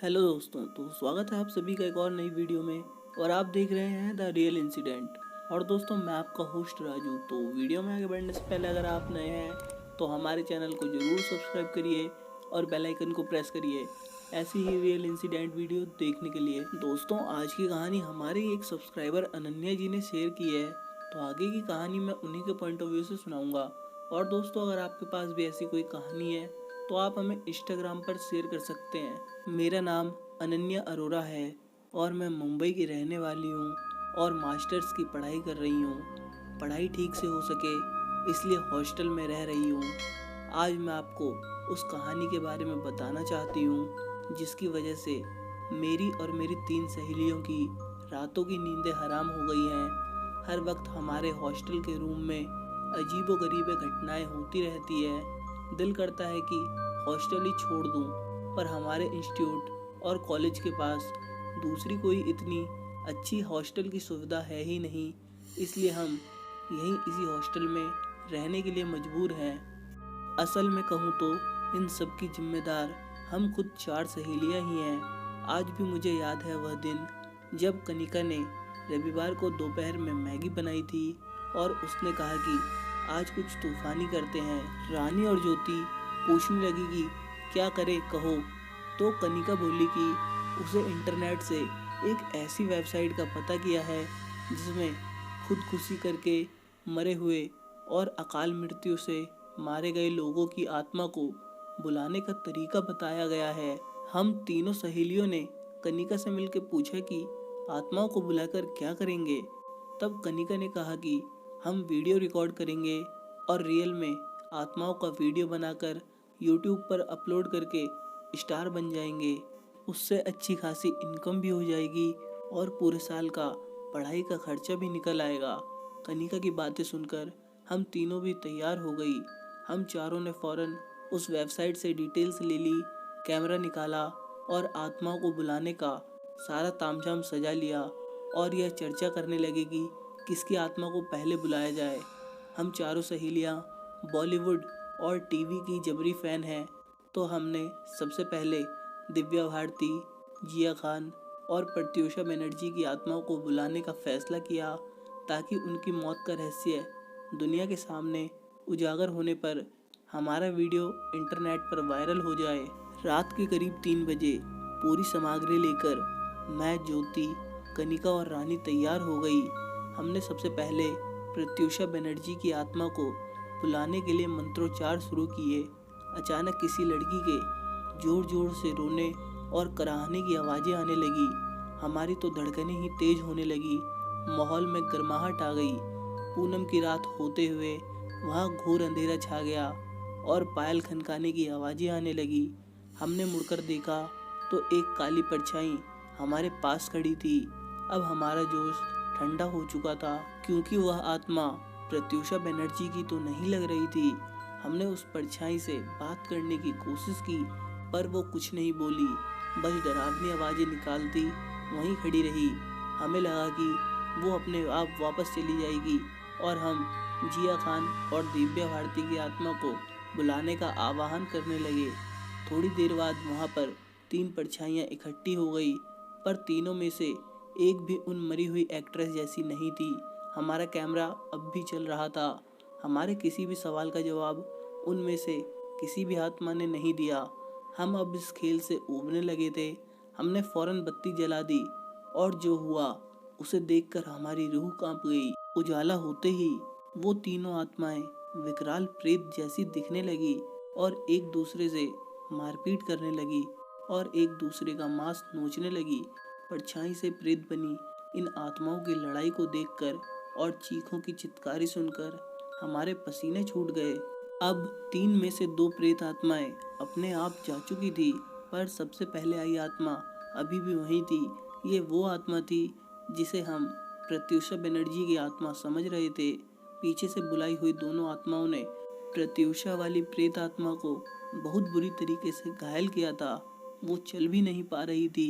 Hello दोस्तों, तो स्वागत है आप सभी का एक और नई वीडियो में। और आप देख रहे हैं द रियल इंसिडेंट। और दोस्तों, मैं आपका होस्ट राजू। तो वीडियो में आगे बढ़ने से पहले अगर आप नए हैं तो हमारे चैनल को ज़रूर सब्सक्राइब करिए और बेल आइकन को प्रेस करिए ऐसी ही रियल इंसिडेंट वीडियो देखने के लिए। दोस्तों, आज की कहानी हमारे एक सब्सक्राइबर अनन्या जी ने शेयर की है, तो आगे की कहानी मैं उन्हीं के पॉइंट ऑफ व्यू से सुनाऊंगा। और दोस्तों, अगर आपके पास भी ऐसी कोई कहानी है तो आप हमें इंस्टाग्राम पर शेयर कर सकते हैं। मेरा नाम अनन्या अरोरा है और मैं मुंबई की रहने वाली हूँ और मास्टर्स की पढ़ाई कर रही हूँ। पढ़ाई ठीक से हो सके इसलिए हॉस्टल में रह रही हूँ। आज मैं आपको उस कहानी के बारे में बताना चाहती हूँ जिसकी वजह से मेरी और मेरी 3 सहेलियों की रातों की नींदें हराम हो गई हैं। हर वक्त हमारे हॉस्टल के रूम में अजीबोगरीब घटनाएं होती रहती है। दिल करता है कि हॉस्टल ही छोड़ दूं, पर हमारे इंस्टीट्यूट और कॉलेज के पास दूसरी कोई इतनी अच्छी हॉस्टल की सुविधा है ही नहीं, इसलिए हम यहीं इसी हॉस्टल में रहने के लिए मजबूर हैं। असल में कहूँ तो इन सब की जिम्मेदार हम खुद 4 सहेलियाँ ही हैं। आज भी मुझे याद है वह दिन जब कनिका ने रविवार को दोपहर में मैगी बनाई थी और उसने कहा कि आज कुछ तूफानी करते हैं। रानी और ज्योति पूछने लगी कि क्या करे कहो, तो कनिका बोली कि उसे इंटरनेट से एक ऐसी वेबसाइट का पता किया है जिसमें खुदकुशी करके मरे हुए और अकाल मृत्यु से मारे गए लोगों की आत्मा को बुलाने का तरीका बताया गया है। हम तीनों सहेलियों ने कनिका से मिलकर पूछा कि आत्माओं को बुलाकर क्या करेंगे। तब कनिका ने कहा कि हम वीडियो रिकॉर्ड करेंगे और रियल में आत्माओं का वीडियो बनाकर यूट्यूब पर अपलोड करके स्टार बन जाएंगे। उससे अच्छी खासी इनकम भी हो जाएगी और पूरे साल का पढ़ाई का खर्चा भी निकल आएगा। कनिका की बातें सुनकर हम तीनों भी तैयार हो गई। हम चारों ने फौरन उस वेबसाइट से डिटेल्स ले ली, कैमरा निकाला और आत्माओं को बुलाने का सारा तामझाम सजा लिया और यह चर्चा करने लगे कि किसकी आत्मा को पहले बुलाया जाए। हम चारों सहेलियाँ बॉलीवुड और टीवी की जबरी फ़ैन हैं, तो हमने सबसे पहले दिव्या भारती, जिया खान और प्रत्यूषा बनर्जी की आत्माओं को बुलाने का फैसला किया ताकि उनकी मौत का रहस्य दुनिया के सामने उजागर होने पर हमारा वीडियो इंटरनेट पर वायरल हो जाए। रात के करीब 3 बजे पूरी सामग्री लेकर मैं, ज्योति, कनिका और रानी तैयार हो गई। हमने सबसे पहले प्रत्यूषा बनर्जी की आत्मा को बुलाने के लिए मंत्रोच्चार शुरू किए। अचानक किसी लड़की के जोर जोर से रोने और कराहने की आवाज़ें आने लगी। हमारी तो धड़कनें ही तेज होने लगी। माहौल में गर्माहट आ गई। पूनम की रात होते हुए वहाँ घोर अंधेरा छा गया और पायल खनकाने की आवाज़ें आने लगी। हमने मुड़कर देखा तो एक काली परछाई हमारे पास खड़ी थी। अब हमारा जोश ठंडा हो चुका था क्योंकि वह आत्मा प्रत्यूषा बनर्जी की तो नहीं लग रही थी। हमने उस परछाई से बात करने की कोशिश की पर वो कुछ नहीं बोली, बस डरावनी आवाज़ें निकालती वहीं खड़ी रही। हमें लगा कि वो अपने आप वापस चली जाएगी और हम जिया खान और दिव्या भारती की आत्मा को बुलाने का आह्वान करने लगे। थोड़ी देर बाद वहाँ पर 3 परछाइयाँ इकट्ठी हो गई, पर तीनों में से एक भी उन मरी हुई एक्ट्रेस जैसी नहीं थी। हमारा कैमरा अब भी चल रहा था। हमारे किसी भी सवाल का जवाब उनमें से किसी भी आत्मा ने नहीं दिया। हम अब इस खेल से ऊबने लगे थे। हमने फौरन बत्ती जला दी और जो हुआ उसे देखकर हमारी रूह कांप गई। उजाला होते ही वो तीनों आत्माएं विकराल प्रेत जैसी दिखने लगी और एक दूसरे से मारपीट करने लगी और एक दूसरे का मांस नोचने लगी। परछाई से प्रेत बनी इन आत्माओं की लड़ाई को देखकर और चीखों की चित्कारी सुनकर हमारे पसीने छूट गए। अब 3 में से 2 प्रेत आत्माएं अपने आप जा चुकी थी, पर सबसे पहले आई आत्मा अभी भी वहीं थी। ये वो आत्मा थी जिसे हम प्रत्यूषा बनर्जी की आत्मा समझ रहे थे। पीछे से बुलाई हुई दोनों आत्माओं ने प्रत्यूषा वाली प्रेत आत्मा को बहुत बुरी तरीके से घायल किया था। वो चल भी नहीं पा रही थी।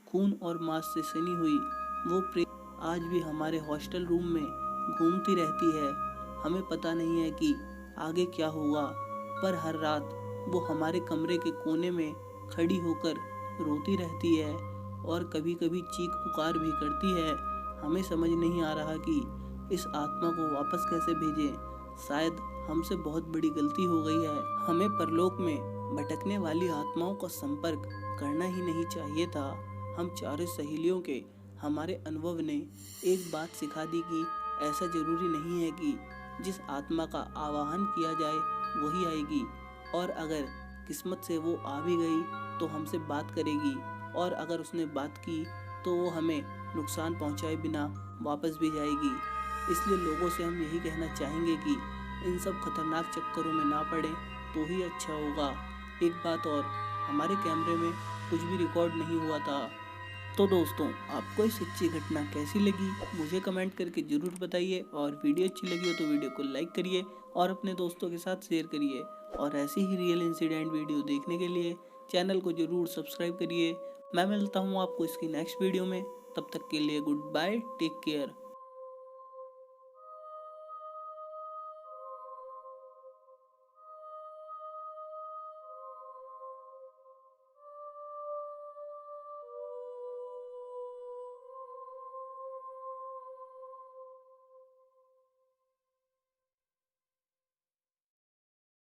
खून और मांस से सनी हुई वो प्रेत आज भी हमारे हॉस्टल रूम में घूमती रहती है। हमें पता नहीं है कि आगे क्या होगा, पर हर रात वो हमारे कमरे के कोने में खड़ी होकर रोती रहती है और कभी कभी चीख पुकार भी करती है। हमें समझ नहीं आ रहा कि इस आत्मा को वापस कैसे भेजें। शायद हमसे बहुत बड़ी गलती हो गई है। हमें परलोक में भटकने वाली आत्माओं का संपर्क करना ही नहीं चाहिए था। हम चारों सहेलियों के हमारे अनुभव ने एक बात सिखा दी कि ऐसा जरूरी नहीं है कि जिस आत्मा का आवाहन किया जाए वही आएगी, और अगर किस्मत से वो आ भी गई तो हमसे बात करेगी, और अगर उसने बात की तो वो हमें नुकसान पहुंचाए बिना वापस भी जाएगी। इसलिए लोगों से हम यही कहना चाहेंगे कि इन सब खतरनाक चक्करों में ना पड़े तो ही अच्छा होगा। एक बात और, हमारे कैमरे में कुछ भी रिकॉर्ड नहीं हुआ था। तो दोस्तों, आपको ये सच्ची घटना कैसी लगी मुझे कमेंट करके ज़रूर बताइए, और वीडियो अच्छी लगी हो तो वीडियो को लाइक करिए और अपने दोस्तों के साथ शेयर करिए। और ऐसी ही रियल इंसिडेंट वीडियो देखने के लिए चैनल को ज़रूर सब्सक्राइब करिए। मैं मिलता हूँ आपको इसकी नेक्स्ट वीडियो में। तब तक के लिए गुड बाय, टेक केयर।